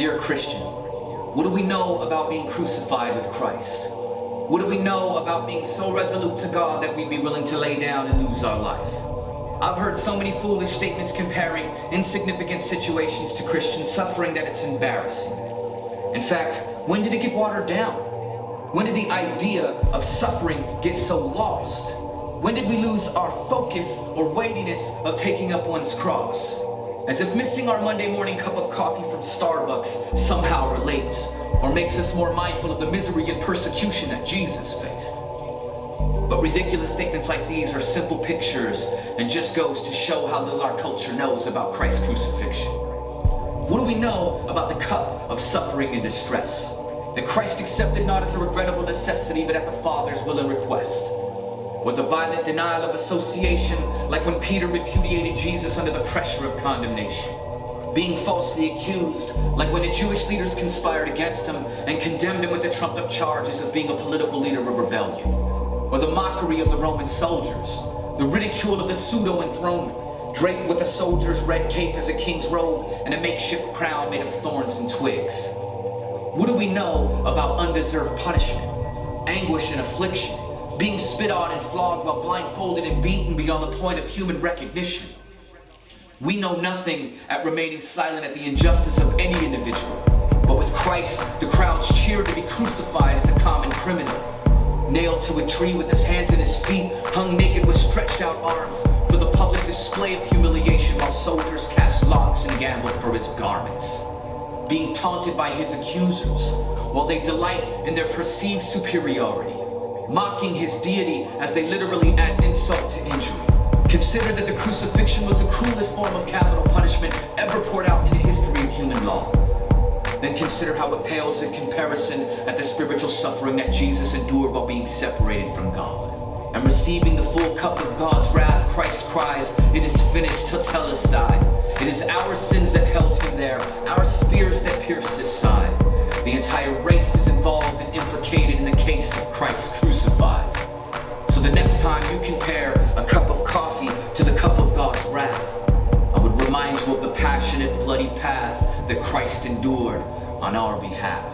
Dear Christian, what do we know about being crucified with Christ? What do we know about being so resolute to God that we'd be willing to lay down and lose our life? I've heard so many foolish statements comparing insignificant situations to Christian suffering that it's embarrassing. In fact, when did it get watered down? When did the idea of suffering get so lost? When did we lose our focus or weightiness of taking up one's cross? As if missing our Monday morning cup of coffee from Starbucks somehow relates or makes us more mindful of the misery and persecution that Jesus faced. But ridiculous statements like these are simple pictures and just goes to show how little our culture knows about Christ's crucifixion. What do we know about the cup of suffering and distress? That Christ accepted not as a regrettable necessity, but at the Father's will and request. Or the violent denial of association, like when Peter repudiated Jesus under the pressure of condemnation. Being falsely accused, like when the Jewish leaders conspired against him and condemned him with the trumped-up charges of being a political leader of rebellion. Or the mockery of the Roman soldiers, the ridicule of the pseudo-enthronement, draped with a soldier's red cape as a king's robe and a makeshift crown made of thorns and twigs. What do we know about undeserved punishment, anguish and affliction, being spit on and flogged while blindfolded and beaten beyond the point of human recognition? We know nothing at remaining silent at the injustice of any individual, but with Christ, the crowds cheered to be crucified as a common criminal. Nailed to a tree with his hands and his feet, hung naked with stretched out arms for the public display of humiliation while soldiers cast lots and gambled for his garments. Being taunted by his accusers while they delight in their perceived superiority, mocking his deity as they literally add insult to injury. Consider that the crucifixion was the cruelest form of capital punishment ever poured out in the history of human law. Then consider how it pales in comparison at the spiritual suffering that Jesus endured while being separated from God. And receiving the full cup of God's wrath, Christ cries, "It is finished," tetelestai. It is our sins that held him there, our spears that pierced his side. The entire race is involved and implicated in the case of Christ crucified. So the next time you compare a cup of coffee to the cup of God's wrath, I would remind you of the passionate, bloody path that Christ endured on our behalf.